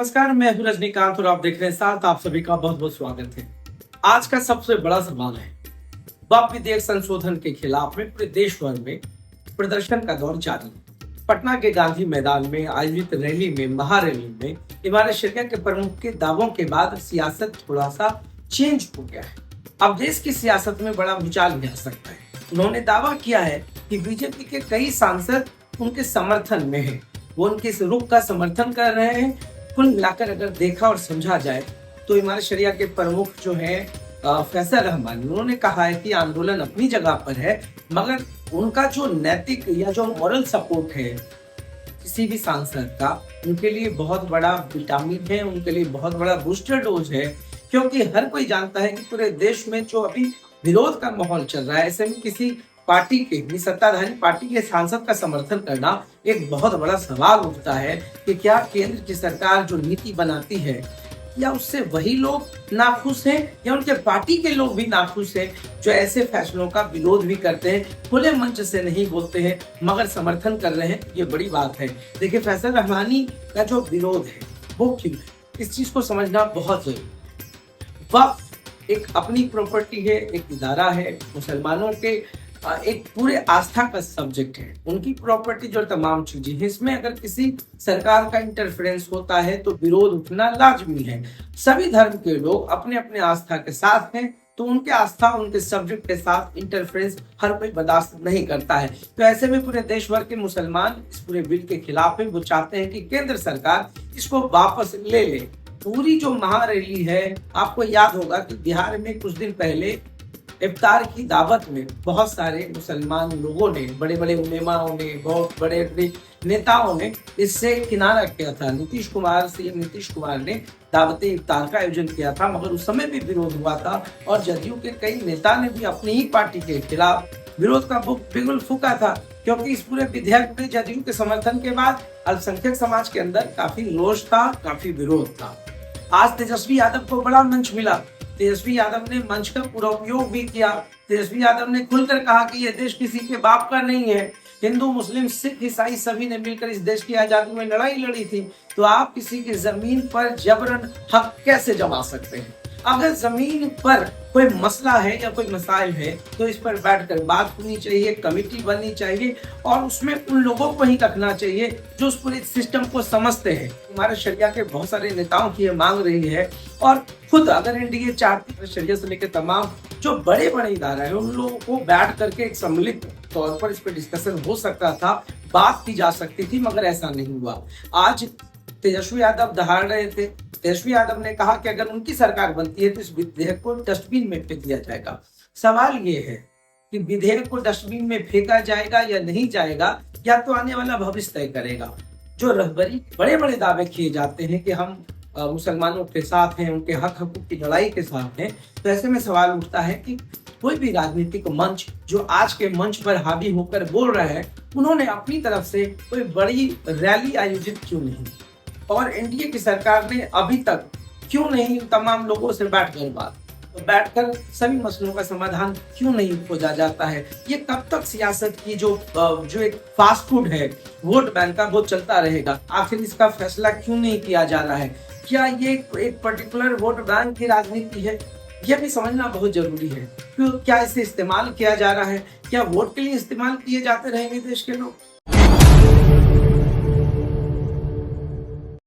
नमस्कार, मैं हूं रजनीकांत और आप देख रहे हैं साथ। आप सभी का बहुत बहुत स्वागत है। आज का सबसे बड़ा सवाल है वक्फ विधेयक संशोधन के खिलाफ में पूरे देश भर में प्रदर्शन का दौर जारी है। पटना के गांधी मैदान में आयोजित रैली में महारैली में इमारत शरिया के प्रमुख के दावों के बाद सियासत थोड़ा सा चेंज हो गया है। अब देश की सियासत में बड़ा भूचाल भी आ सकता है। उन्होंने दावा किया है कि बीजेपी के कई सांसद उनके समर्थन में है, वो उनके इस रुख का समर्थन कर रहे हैं। कुल मिलाकर अगर देखा और समझा जाए तो इमारत शरिया के प्रमुख जो है फैसल रहमानी, उन्होंने कहा है कि आंदोलन अपनी जगह पर है, मगर उनका जो नैतिक या जो मॉरल सपोर्ट है किसी भी सांसद का, उनके लिए बहुत बड़ा विटामिन है, उनके लिए बहुत बड़ा बूस्टर डोज है। क्योंकि हर कोई जानता है कि पूरे देश में जो अभी विरोध का माहौल चल रहा है, ऐसे में किसी पार्टी के सत्ताधारी पार्टी के सांसद का समर्थन करना एक बहुत बड़ा सवाल उठता है कि क्या केंद्र की सरकार जो नीति बनाती है या उससे वही लोग नाखुश हैं या उनके पार्टी के लोग भी नाखुश हैं जो ऐसे फैसलों का विरोध भी करते हैं, खुले मंच से नहीं बोलते हैं मगर समर्थन कर रहे हैं। ये बड़ी बात है। देखिए, फैसल रहमानी का जो विरोध है वो क्यों है, इस चीज को समझना बहुत जरूरी है। वक्फ एक अपनी प्रॉपर्टी है, एक इदारा है, मुसलमानों के एक पूरे आस्था का सब्जेक्ट है, उनकी प्रॉपर्टी जो तमाम चीजें हैं, इसमें अगर किसी सरकार का इंटरफेरेंस होता है तो विरोध उठना लाजमी है। सभी धर्म के लोग अपने अपने आस्था के साथ हैं, तो उनके आस्था उनके सब्जेक्ट के साथ इंटरफेरेंस हर कोई बर्दाश्त नहीं करता है। तो ऐसे में पूरे देश भर के मुसलमान इस पूरे बिल के खिलाफ है। वो चाहते हैं कि केंद्र सरकार इसको वापस ले ले। पूरी जो महारैली है, आपको याद होगा कि बिहार में कुछ दिन पहले इफ्तार की दावत में बहुत सारे मुसलमान लोगों ने, बड़े बड़े उलेमाओं ने, बहुत बड़े बड़े नेताओं ने इससे किनारा किया था। सीएम नीतीश कुमार ने दावत इफ्तार का आयोजन किया था, मगर उस समय भी विरोध हुआ था और जदयू के कई नेता ने भी अपनी ही पार्टी के खिलाफ विरोध का बिगुल फूका था। क्योंकि इस पूरे विधेयक में जदयू के समर्थन के बाद अल्पसंख्यक समाज के अंदर काफी रोष था, काफी विरोध था। आज तेजस्वी यादव को बड़ा मंच मिला। तेजस्वी यादव ने मंच का पूरा उपयोग भी किया। तेजस्वी यादव ने खुलकर कहा कि यह देश किसी के बाप का नहीं है। हिंदू, मुस्लिम, सिख, ईसाई सभी ने मिलकर इस देश की आजादी में लड़ाई लड़ी थी। तो आप किसी की जमीन पर जबरन हक कैसे जमा सकते हैं? अगर जमीन पर कोई मसला है या कोई मसाइल है तो इस पर बैठकर बात होनी चाहिए, कमेटी बननी चाहिए और उसमें उन लोगों को ही रखना चाहिए जो उस पूरे सिस्टम को समझते हैं। हमारे शरिया के बहुत सारे नेताओं की ये मांग रही है और खुद अगर एनडीए चाहती है, शरिया से लेकर तमाम जो बड़े बड़े इदारे हैं, उन लोगों को बैठ करके एक सम्मिलित तौर पर इस पर डिस्कशन हो सकता था, बात की जा सकती थी, मगर ऐसा नहीं हुआ। आज तेजस्वी यादव दहाड़ रहे थे। तेजस्वी यादव ने कहा कि अगर उनकी सरकार बनती है तो इस विधेयक को डस्टबिन में फेंक दिया जाएगा। सवाल ये है कि विधेयक को डस्टबिन में फेंका जाएगा या नहीं जाएगा, या तो आने वाला भविष्य तय करेगा। जो रहबरी बड़े बड़े दावे किए जाते हैं कि हम मुसलमानों के साथ हैं, उनके हक हकूक की लड़ाई के साथ हैं, तो ऐसे में सवाल उठता है कि कोई भी राजनीतिक मंच जो आज के मंच पर हावी होकर बोल रहा है, उन्होंने अपनी तरफ से कोई बड़ी रैली आयोजित क्यों नहीं, और एनडीए की सरकार ने अभी तक क्यों नहीं तमाम लोगों से बैठकर सभी मसलों का समाधान क्यों नहीं खोजा जाता है? ये कब तक सियासत की जो एक फास्ट फूड है वोट बैंक का, वो चलता रहेगा? आखिर इसका फैसला क्यों नहीं किया जा रहा है? क्या ये एक पर्टिकुलर वोट बैंक की राजनीति है? यह भी समझना बहुत जरूरी है। क्या इसे इस्तेमाल किया जा रहा है? क्या वोट के लिए इस्तेमाल किए जाते रहेंगे देश के लोग?